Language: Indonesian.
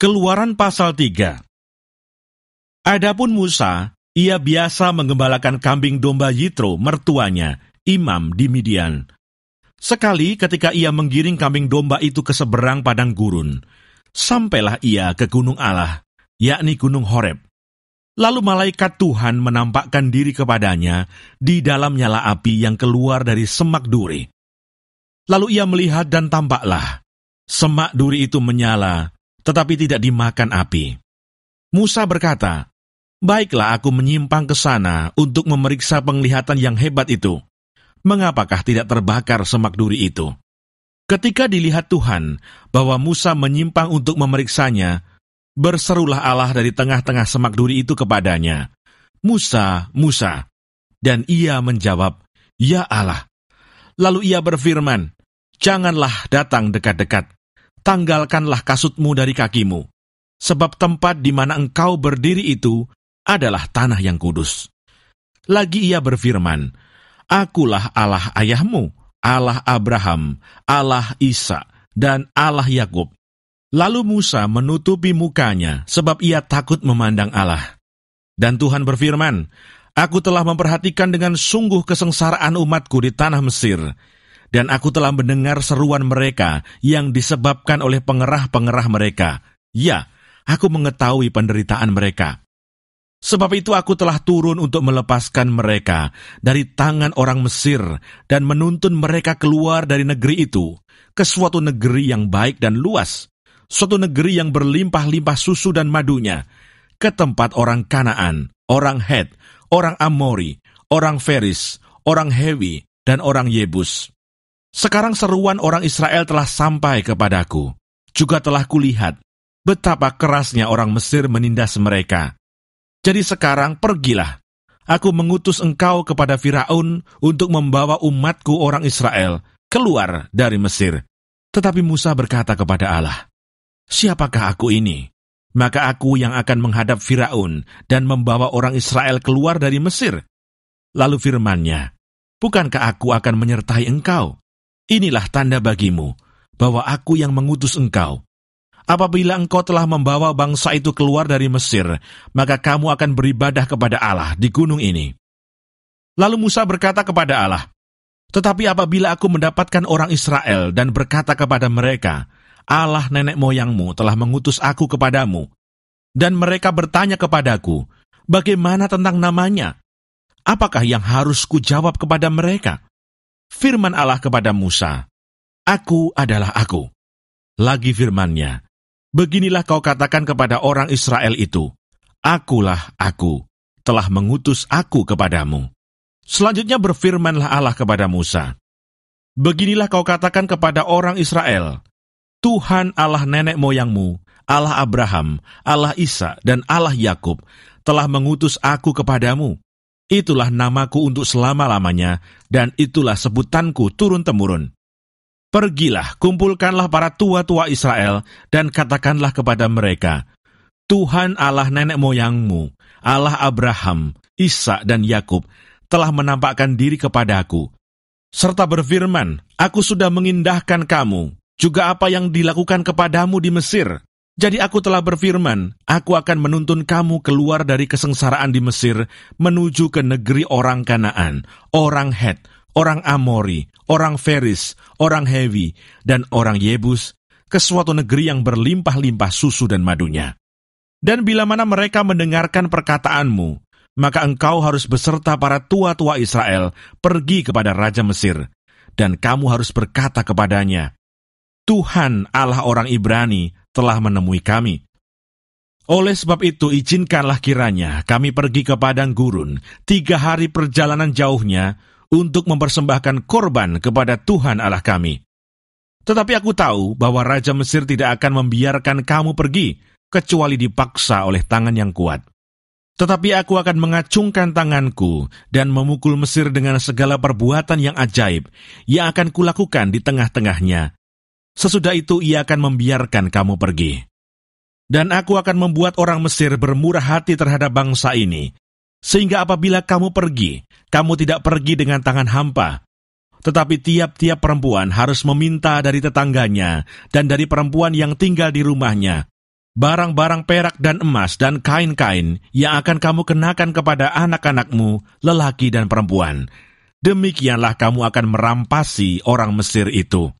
Keluaran pasal 3. Adapun Musa, ia biasa menggembalakan kambing domba Yitro, mertuanya, imam di Midian. Sekali ketika ia menggiring kambing domba itu ke seberang padang gurun, sampailah ia ke gunung Allah, yakni gunung Horeb. Lalu malaikat Tuhan menampakkan diri kepadanya di dalam nyala api yang keluar dari semak duri. Lalu ia melihat dan tampaklah, semak duri itu menyala, tetapi tidak dimakan api. Musa berkata, "Baiklah aku menyimpang ke sana untuk memeriksa penglihatan yang hebat itu. Mengapakah tidak terbakar semak duri itu?" Ketika dilihat Tuhan bahwa Musa menyimpang untuk memeriksanya, berserulah Allah dari tengah-tengah semak duri itu kepadanya, "Musa, Musa." Dan ia menjawab, "Ya Allah." Lalu ia berfirman, "Janganlah datang dekat-dekat. Tanggalkanlah kasutmu dari kakimu, sebab tempat di mana engkau berdiri itu adalah tanah yang kudus." Lagi ia berfirman, "Akulah Allah ayahmu, Allah Abraham, Allah Ishak, dan Allah Yakub." Lalu Musa menutupi mukanya, sebab ia takut memandang Allah. Dan Tuhan berfirman, "Aku telah memperhatikan dengan sungguh kesengsaraan umatku di tanah Mesir, dan aku telah mendengar seruan mereka yang disebabkan oleh pengerah-pengerah mereka. Ya, aku mengetahui penderitaan mereka. Sebab itu aku telah turun untuk melepaskan mereka dari tangan orang Mesir dan menuntun mereka keluar dari negeri itu ke suatu negeri yang baik dan luas, suatu negeri yang berlimpah-limpah susu dan madunya, ke tempat orang Kanaan, orang Het, orang Amori, orang Feris, orang Hewi, dan orang Yebus. Sekarang seruan orang Israel telah sampai kepadaku. Juga telah kulihat betapa kerasnya orang Mesir menindas mereka. Jadi sekarang pergilah. Aku mengutus engkau kepada Firaun untuk membawa umatku orang Israel keluar dari Mesir." Tetapi Musa berkata kepada Allah, "Siapakah aku ini? Maka aku yang akan menghadap Firaun dan membawa orang Israel keluar dari Mesir." Lalu firman-Nya, "Bukankah aku akan menyertai engkau? Inilah tanda bagimu, bahwa aku yang mengutus engkau. Apabila engkau telah membawa bangsa itu keluar dari Mesir, maka kamu akan beribadah kepada Allah di gunung ini." Lalu Musa berkata kepada Allah, "Tetapi apabila aku mendapatkan orang Israel dan berkata kepada mereka, 'Allah nenek moyangmu telah mengutus aku kepadamu,' dan mereka bertanya kepadaku, 'Bagaimana tentang namanya?' Apakah yang harus kujawab kepada mereka?" Firman Allah kepada Musa, "Aku adalah Aku." Lagi firman-Nya, "Beginilah kau katakan kepada orang Israel itu, 'Akulah Aku, telah mengutus aku kepadamu.'" Selanjutnya berfirmanlah Allah kepada Musa, "Beginilah kau katakan kepada orang Israel, 'Tuhan Allah nenek moyangmu, Allah Abraham, Allah Ishak, dan Allah Yakub, telah mengutus aku kepadamu. Itulah namaku untuk selama-lamanya, dan itulah sebutanku turun-temurun. Pergilah, kumpulkanlah para tua-tua Israel, dan katakanlah kepada mereka, Tuhan Allah nenek moyangmu, Allah Abraham, Ishak, dan Yakub, telah menampakkan diri kepadaku, serta berfirman, aku sudah mengindahkan kamu, juga apa yang dilakukan kepadamu di Mesir. Jadi aku telah berfirman, aku akan menuntun kamu keluar dari kesengsaraan di Mesir, menuju ke negeri orang Kanaan, orang Het, orang Amori, orang Feris, orang Hewi, dan orang Yebus, ke suatu negeri yang berlimpah-limpah susu dan madunya. Dan bila mana mereka mendengarkan perkataanmu, maka engkau harus beserta para tua-tua Israel pergi kepada Raja Mesir, dan kamu harus berkata kepadanya, Tuhan Allah orang Ibrani telah menemui kami. Oleh sebab itu izinkanlah kiranya kami pergi ke padang gurun 3 hari perjalanan jauhnya untuk mempersembahkan korban kepada Tuhan Allah kami. Tetapi aku tahu bahwa Raja Mesir tidak akan membiarkan kamu pergi, kecuali dipaksa oleh tangan yang kuat. Tetapi aku akan mengacungkan tanganku dan memukul Mesir dengan segala perbuatan yang ajaib yang akan kulakukan di tengah-tengahnya. Sesudah itu ia akan membiarkan kamu pergi. Dan aku akan membuat orang Mesir bermurah hati terhadap bangsa ini, sehingga apabila kamu pergi, kamu tidak pergi dengan tangan hampa. Tetapi tiap-tiap perempuan harus meminta dari tetangganya dan dari perempuan yang tinggal di rumahnya, barang-barang perak dan emas dan kain-kain yang akan kamu kenakan kepada anak-anakmu, lelaki dan perempuan. Demikianlah kamu akan merampasi orang Mesir itu.